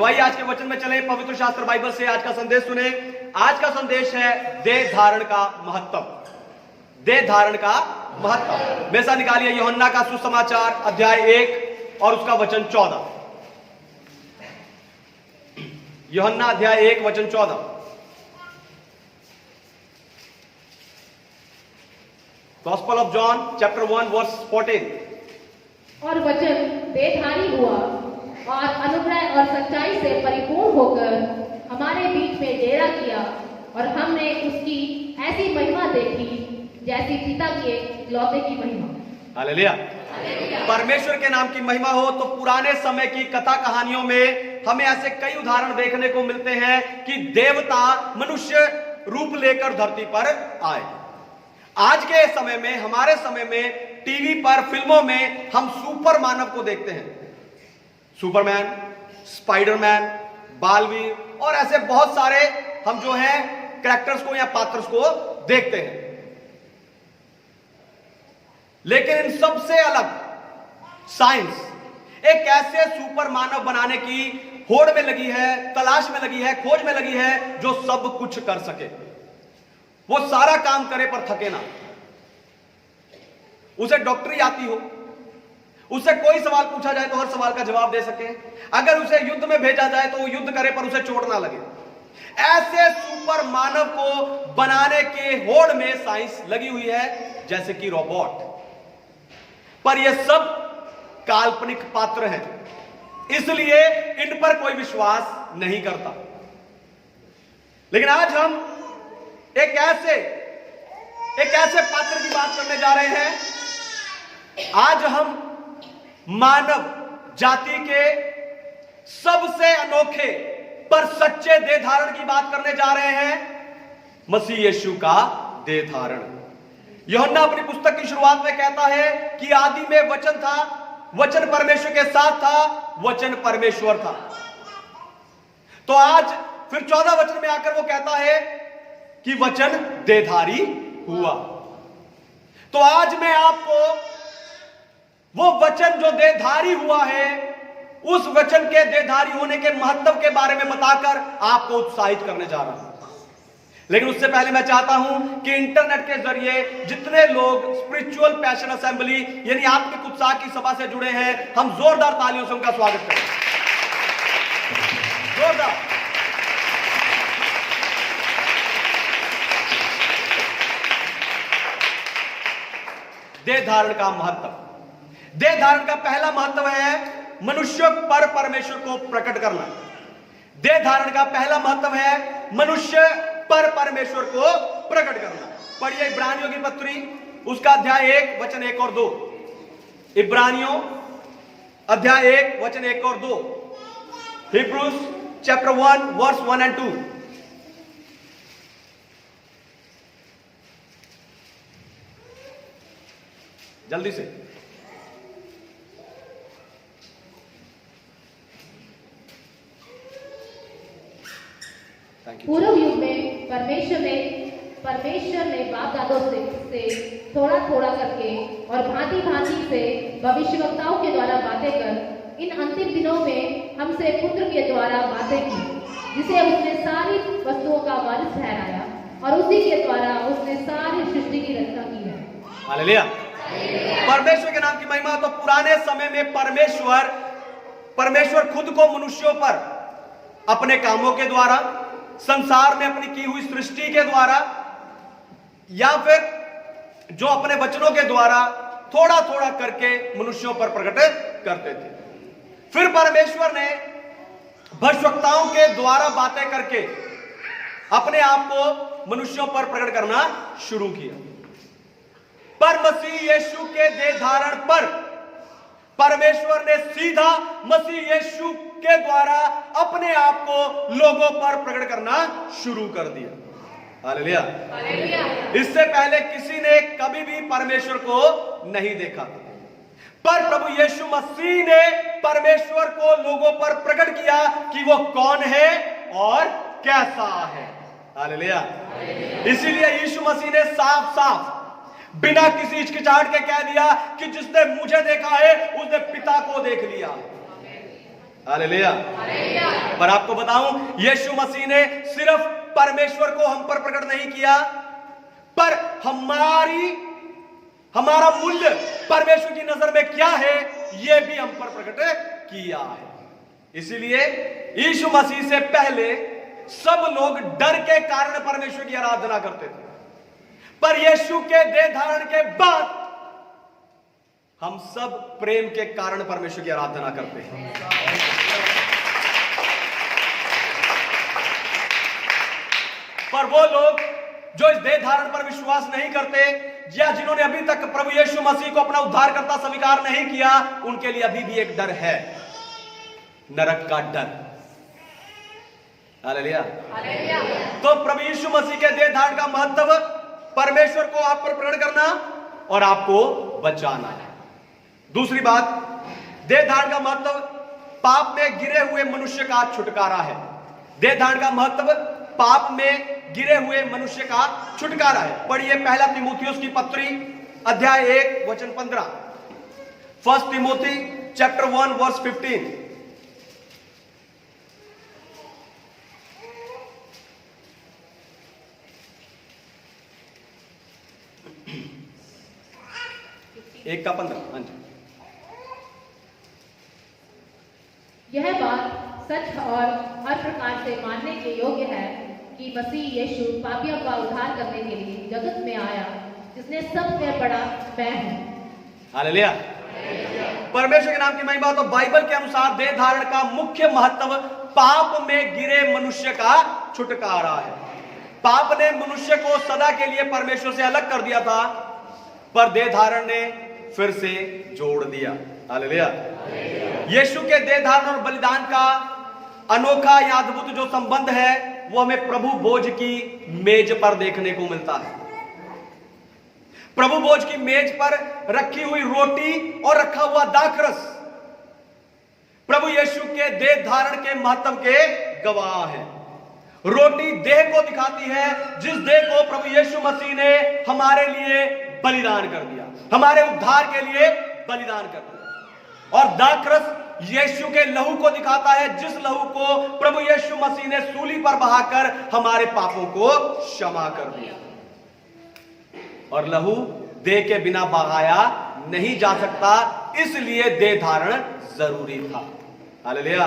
तो आइए आज के वचन में चले, पवित्र शास्त्र बाइबल से आज का संदेश सुने। आज का संदेश है देह धारण का महत्व। देह धारण का महत्व। मेरे साथ निकालिए यूहन्ना का सुसमाचार अध्याय 1 और उसका वचन 14। यूहन्ना अध्याय 1 वचन 14। Gospel of John chapter 1 verse 14। और वचन देहधारी हुआ और अनुग्रह और सच्चाई से परिपूर्ण होकर हमारे बीच में डेरा किया, और हमने उसकी ऐसी महिमा देखी जैसी पिता के इकलौते की महिमा। हालेलुया। परमेश्वर के नाम की महिमा हो। तो पुराने समय की कथा कहानियों में हमें ऐसे कई उदाहरण देखने को मिलते हैं कि देवता मनुष्य रूप लेकर धरती पर आए। आज के समय में, हमारे समय में टीवी पर, फिल्मों में हम सुपर मानव को देखते हैं। सुपरमैन, स्पाइडरमैन, बालवीर और ऐसे बहुत सारे हम जो है कैरेक्टर्स को या पात्रों को देखते हैं। लेकिन इन सबसे अलग साइंस एक ऐसे सुपर मानव बनाने की होड़ में लगी है, तलाश में लगी है, खोज में लगी है, जो सब कुछ कर सके, वो सारा काम करे पर थके ना। उसे डॉक्टरी आती हो, उससे कोई सवाल पूछा जाए तो हर सवाल का जवाब दे सके, अगर उसे युद्ध में भेजा जाए तो वो युद्ध करे पर उसे चोट ना लगे। ऐसे सुपर मानव को बनाने के होड़ में साइंस लगी हुई है, जैसे कि रोबोट। पर ये सब काल्पनिक पात्र हैं, इसलिए इन पर कोई विश्वास नहीं करता। लेकिन आज हम एक ऐसे पात्र की बात करने जा रहे हैं। आज हम मानव जाति के सबसे अनोखे पर सच्चे देह धारण की बात करने जा रहे हैं, मसीह यीशु का देह धारण। यूहन्ना अपनी पुस्तक की शुरुआत में कहता है कि आदि में वचन था, वचन परमेश्वर के साथ था, वचन परमेश्वर था। तो आज फिर 14 वचन में आकर वो कहता है कि वचन देहधारी हुआ। तो आज मैं आपको वो वचन जो देहधारी हुआ है, उस वचन के देहधारी होने के महत्व के बारे में बताकर आपको उत्साहित करने जा रहा हूं। लेकिन उससे पहले मैं चाहता हूं कि इंटरनेट के जरिए जितने लोग स्पिरिचुअल पैशन असेंबली यानी आत्मिक उत्साह की सभा से जुड़े हैं, हम जोरदार तालियों से उनका स्वागत करें। जोरदार। देह धारण का महत्व। देह धारण का पहला महत्व है मनुष्य पर परमेश्वर को प्रकट करना। देह धारण का पहला महत्व है मनुष्य पर परमेश्वर को प्रकट करना। पढ़िए इब्रानियों की पत्री, उसका अध्याय 1 वचन 1 और 2। इब्रानियों अध्याय 1 वचन 1 और 2। Hebrews chapter 1 verse 1 and 2। जल्दी से। पूर्व युग में परमेश्वर ने बाप दादों से थोड़ा थोड़ा करके और भांति भांति से भविष्यवक्ताओं के द्वारा बातें कर इन अंतिम दिनों में हमसे पुत्र के द्वारा बातें की, जिसे उसने सारी वस्तुओं का वारिस ठहराया, और उसी के द्वारा उसने सारी सृष्टि की रचना की है। हालेलुया। परमेश्वर के नाम की महिमा। तो पुराने समय में परमेश्वर खुद को मनुष्यों पर अपने कामों के द्वारा, संसार में अपनी की हुई सृष्टि के द्वारा, या फिर जो अपने वचनों के द्वारा थोड़ा थोड़ा करके मनुष्यों पर प्रकट करते थे। फिर परमेश्वर ने भविष्यवक्ताओं के द्वारा बातें करके अपने आप को मनुष्यों पर प्रकट करना शुरू किया। पर मसीह यीशु के देह धारण पर परमेश्वर ने सीधा मसीह यीशु के द्वारा अपने आप को लोगों पर प्रकट करना शुरू कर दिया। हालेलुया। इससे पहले किसी ने कभी भी परमेश्वर को नहीं देखा, पर प्रभु यीशु मसीह ने परमेश्वर को लोगों पर प्रकट किया कि वो कौन है और कैसा है। हालेलुया। इसीलिए यीशु मसीह ने साफ साफ बिना किसी हिचकिचाहट के कह दिया कि जिसने मुझे देखा है उसने पिता को देख लिया। हालेलुया। पर आपको बताऊं, यीशु मसीह ने सिर्फ परमेश्वर को हम पर प्रकट नहीं किया, पर हमारा मूल्य परमेश्वर की नजर में क्या है यह भी हम पर प्रकट किया है। इसीलिए यीशु मसीह से पहले सब लोग डर के कारण परमेश्वर की आराधना करते थे, पर यीशु के देह धारण के बाद हम सब प्रेम के कारण परमेश्वर की आराधना करते हैं। पर वो लोग जो इस देह धारण पर विश्वास नहीं करते, या जिन्होंने अभी तक प्रभु यीशु मसीह को अपना उद्धारकर्ता स्वीकार नहीं किया, उनके लिए अभी भी एक डर है, नरक का डर। हालेलुया। तो प्रभु यीशु मसीह के देह धारण का महत्व परमेश्वर को आप पर प्रकट करना और आपको बचाना है। दूसरी बात, देह धारण का महत्व पाप में गिरे हुए मनुष्य का छुटकारा है। देह धारण का महत्व पाप में गिरे हुए मनुष्य का छुटकारा है। पढ़िए पहला तीमुथियुस की पत्री अध्याय 1 वचन 15। फर्स्ट तीमुथी चैप्टर 1 वर्स 15। एक का 15। हाँ जी। यह बात सच और हर प्रकार से मानने के योग्य है कि मसीह यीशु पापियों का उद्धार करने के लिए जगत में आया, जिसने सबसे बड़ा मैं हूं। हालेलुया। परमेश्वर के नाम की महिमा। तो बाइबल के अनुसार देह धारण का मुख्य महत्व पाप में गिरे मनुष्य का छुटकारा है। पाप ने मनुष्य को सदा के लिए परमेश्वर से अलग कर दिया था, पर देह धारण ने फिर से जोड़ दिया। हालेलुया। यीशु के देह धारण और बलिदान का अनोखा या अद्भुत जो संबंध है, वो हमें प्रभु भोज की मेज पर देखने को मिलता है। प्रभु भोज की मेज पर रखी हुई रोटी और रखा हुआ दाखरस प्रभु यीशु के देह धारण के महत्व के गवाह है। रोटी देह को दिखाती है, जिस देह को प्रभु यीशु मसीह ने हमारे लिए बलिदान कर दिया, हमारे उद्धार के लिए बलिदान कर दिया। और दाखरस यीशु के लहू को दिखाता है, जिस लहू को प्रभु यीशु मसीह ने सूली पर बहाकर हमारे पापों को क्षमा कर दिया। और लहू देह के बिना बहाया नहीं जा सकता, इसलिए देह धारण जरूरी था। हालेलुया।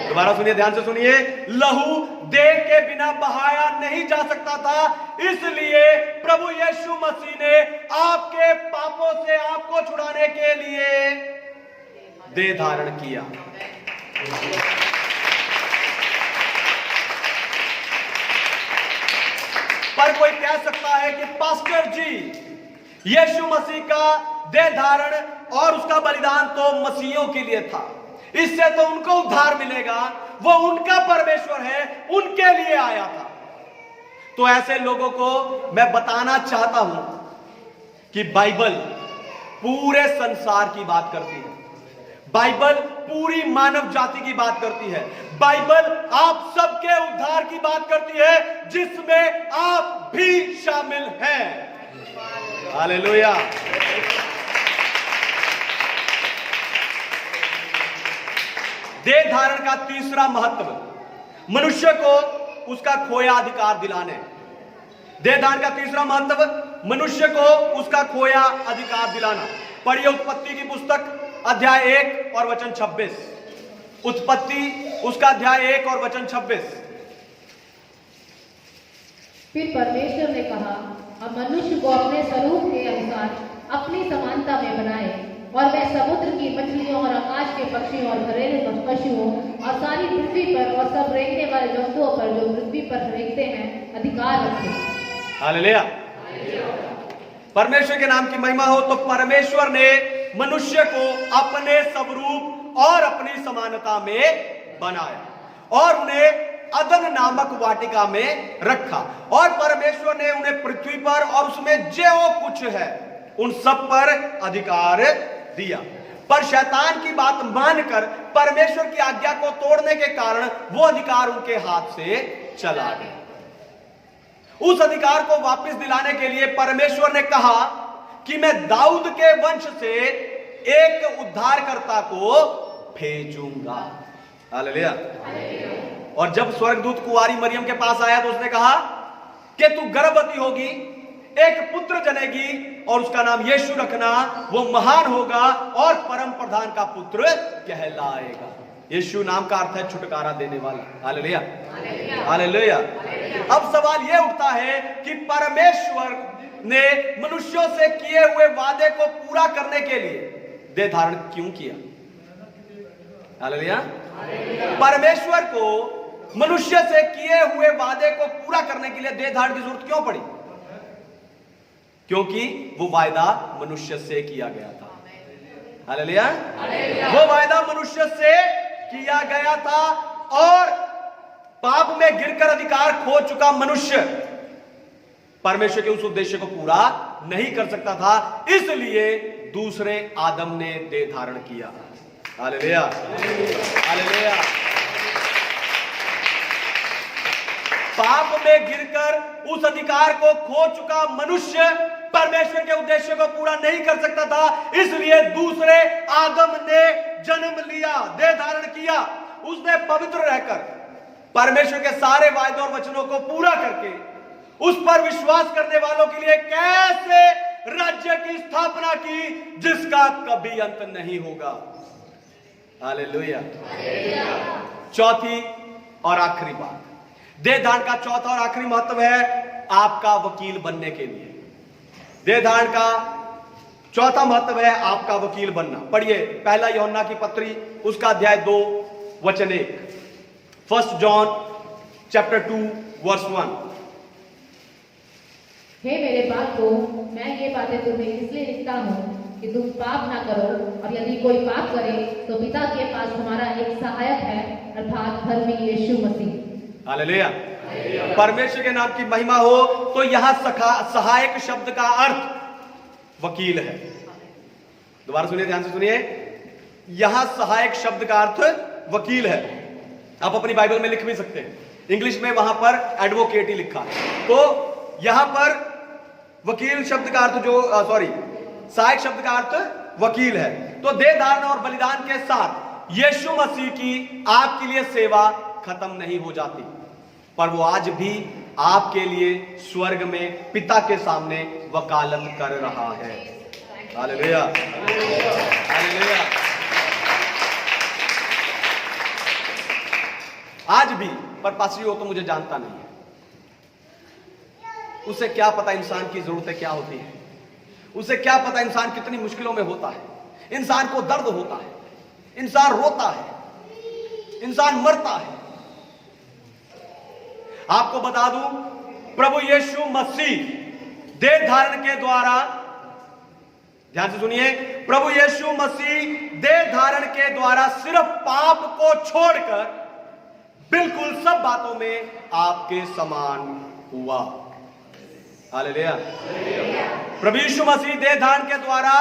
दोबारा सुनिए, ध्यान से सुनिए। लहू देह के बिना बहाया नहीं जा सकता था, इसलिए प्रभु यीशु मसीह ने आपके पापों से आपको छुड़ाने के लिए देह धारण किया। पर कोई कह सकता है कि पास्टर जी, यीशु मसीह का देह धारण और उसका बलिदान तो मसीहियों के लिए था, इससे तो उनको उद्धार मिलेगा, वो उनका परमेश्वर है, उनके लिए आया था। तो ऐसे लोगों को मैं बताना चाहता हूं कि बाइबल पूरे संसार की बात करती है, बाइबल पूरी मानव जाति की बात करती है, बाइबल आप सबके उद्धार की बात करती है, जिसमें आप भी शामिल हैं। हालेलुया। देह धारण का तीसरा महत्व मनुष्य को उसका खोया अधिकार दिलाने। देह धारण का तीसरा महत्व मनुष्य को उसका खोया अधिकार दिलाना। पढ़िए उत्पत्ति की पुस्तक अध्याय 1 और वचन 26। उत्पत्ति उसका अध्याय 1 और वचन 26। फिर परमेश्वर ने कहा, अब मनुष्य को अपने स्वरूप के अनुसार अपनी समानता में बनाए, और वह समुद्र की मछलियों और आकाश के पक्षियों और घरेलू पशुओं और सारी पृथ्वी पर और सब रेंगने वाले जंतुओं पर जो पृथ्वी पर रेंगते हैं अधिकार रखे। हालेलुया। परमेश्वर के नाम की महिमा हो। तो परमेश्वर ने मनुष्य को अपने स्वरूप और अपनी समानता में बनाया और उन्हें अदन नामक वाटिका में रखा, और परमेश्वर ने उन्हें पृथ्वी पर और उसमें जो कुछ है उन सब पर अधिकार दिया। पर शैतान की बात मानकर परमेश्वर की आज्ञा को तोड़ने के कारण वो अधिकार उनके हाथ से चला गया। उस अधिकार को वापस दिलाने के लिए परमेश्वर ने कहा कि मैं दाऊद के वंश से एक उद्धारकर्ता को भेजूंगा। हालेलुया। और जब स्वर्गदूत कुंवारी मरियम के पास आया तो उसने कहा कि तू गर्भवती होगी, एक पुत्र जनेगी और उसका नाम यीशु रखना, वो महान होगा और परम प्रधान का पुत्र कहलाएगा। यीशु नाम का अर्थ है छुटकारा देने वाला। Hallelujah, hallelujah. अब सवाल यह उठता है कि परमेश्वर ने मनुष्यों से किए हुए वादे को पूरा करने के लिए देह धारण क्यों किया? हालेलुया। परमेश्वर को मनुष्य से किए हुए वादे को पूरा करने के लिए देह धारण की जरूरत क्यों पड़ी? क्योंकि वो वायदा मनुष्य से किया गया था। हालेलुया। वो वायदा मनुष्य से किया गया था और पाप में गिरकर अधिकार खो चुका मनुष्य परमेश्वर के उस उद्देश्य को पूरा नहीं कर सकता था, इसलिए दूसरे आदम ने देह धारण किया। Hallelujah, hallelujah. पाप में गिरकर उस अधिकार को खो चुका मनुष्य परमेश्वर के उद्देश्य को पूरा नहीं कर सकता था, इसलिए दूसरे आदम ने जन्म लिया, देह धारण किया। उसने पवित्र रहकर परमेश्वर के सारे वायदों और वचनों को पूरा करके उस पर विश्वास करने वालों के लिए कैसे राज्य की स्थापना की जिसका कभी अंत नहीं होगा। हालेलुया। चौथी और आखिरी बात, देह धारण का चौथा और आखिरी महत्व है आपका वकील बनने के लिए। देह धारण का चौथा महत्व है आपका वकील बनना। पढ़िए पहला यूहन्ना की पत्री उसका अध्याय 2 वचन 1। 1 जॉन चैप्टर 2 वर्स 1। हे मेरे बालकों, मैं ये बातें तुम्हें इसलिए लिखता हूँ कि तुम पाप ना करो, और यदि कोई पाप करे तो पिता के पास हमारा एक सहायक है, अर्थात धर्मी यीशु मसीह। हालेलुया। परमेश्वर के नाम की महिमा हो। तो यहां सहायक शब्द का अर्थ वकील है। दोबारा सुनिए, ध्यान से सुनिए। यहां सहायक शब्द का अर्थ वकील है। आप अपनी बाइबल में लिख भी सकते हैं, इंग्लिश में वहां पर एडवोकेट ही लिखा है। तो यहां पर वकील शब्द का अर्थ सहायक शब्द का अर्थ वकील है। तो देह धारण और बलिदान के साथ यीशु मसीह की आपके लिए सेवा खत्म नहीं हो जाती, पर वो आज भी आपके लिए स्वर्ग में पिता के सामने वकालत कर रहा है। Hallelujah, hallelujah. आज भी, पर पास्टर वो तो मुझे जानता नहीं है, उसे क्या पता इंसान की जरूरतें क्या होती है, उसे क्या पता इंसान कितनी मुश्किलों में होता है, इंसान को दर्द होता है, इंसान रोता है, इंसान मरता है। आपको बता दूं, प्रभु यीशु मसीह देह धारण के द्वारा, ध्यान से सुनिए, प्रभु यीशु मसीह देह धारण के द्वारा सिर्फ पाप को छोड़कर बिल्कुल सब बातों में आपके समान हुआ। हालेलुया। प्रभु यीशु मसीह देह धारण के द्वारा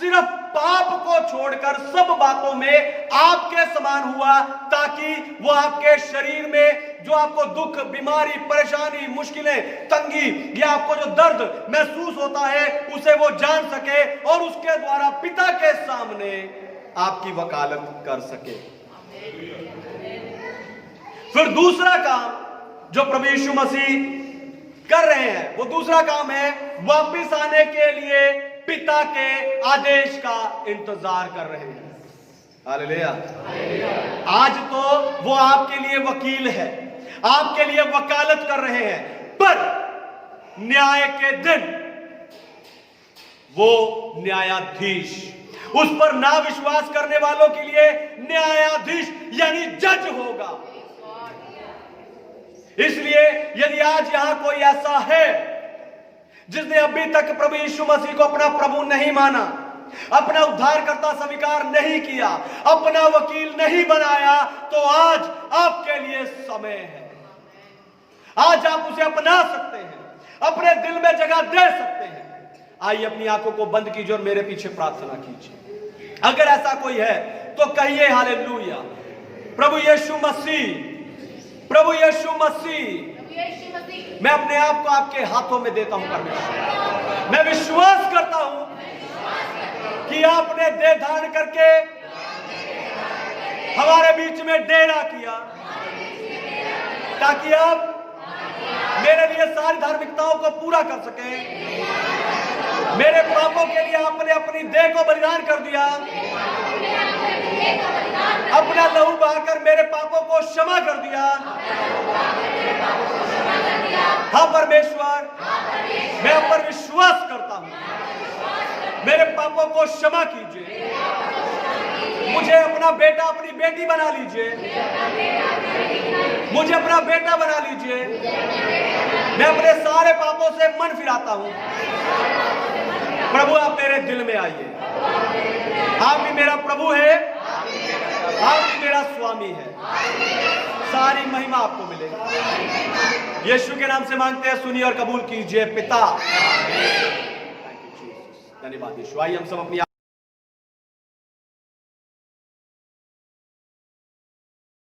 सिर्फ पाप को छोड़कर सब बातों में आपके समान हुआ, ताकि वो आपके शरीर में जो आपको दुख, बीमारी, परेशानी, मुश्किलें, तंगी या आपको जो दर्द महसूस होता है उसे वो जान सके और उसके द्वारा पिता के सामने आपकी वकालत कर सके। फिर दूसरा काम जो प्रभु यीशु मसीह कर रहे हैं, वो दूसरा काम है वापस आने के लिए पिता के आदेश का इंतजार कर रहे हैं। हालेलुया। आज तो वो आपके लिए वकील है, आपके लिए वकालत कर रहे हैं, पर न्याय के दिन वो न्यायाधीश, उस पर ना विश्वास करने वालों के लिए न्यायाधीश यानी जज होगा। इसलिए यदि आज यहां कोई ऐसा है जिसने अभी तक प्रभु यीशु मसीह को अपना प्रभु नहीं माना, अपना उद्धारकर्ता स्वीकार नहीं किया, अपना वकील नहीं बनाया, तो आज आपके लिए समय है। आज आप उसे अपना सकते हैं, अपने दिल में जगह दे सकते हैं। आइए अपनी आंखों को बंद कीजिए और मेरे पीछे प्रार्थना कीजिए। अगर ऐसा कोई है तो कहिए हालेलुया। प्रभु यीशु मसीह, प्रभु यीशु मसीह, मैं अपने आप को आपके हाथों में देता हूं परमेश्वर। मैं विश्वास करता हूं कि आपने देह धारण करके हमारे बीच में डेरा किया, ताकि आप मेरे लिए सारी धार्मिकताओं को पूरा कर सके। मेरे पापों के लिए आपने अपनी देह को बलिदान कर दिया, अपना लहू बहाकर मेरे पापों को क्षमा कर दिया। हाँ परमेश्वर, मैं आप पर विश्वास करता हूँ, मेरे पापों को क्षमा कीजिए, मुझे अपना बेटा अपनी बेटी बना लीजिए, मुझे अपना बेटा बना लीजिए। मैं अपने सारे पापों से मन फिराता हूँ। प्रभु आप मेरे दिल में आइए, आप भी मेरा प्रभु है, आप भी मेरा स्वामी है। सारी महिमा आपको मिलेगी। यीशु के नाम से मांगते हैं, सुनिए और कबूल कीजिए पिता। धन्यवाद यीशु। आइए हम सब अपनी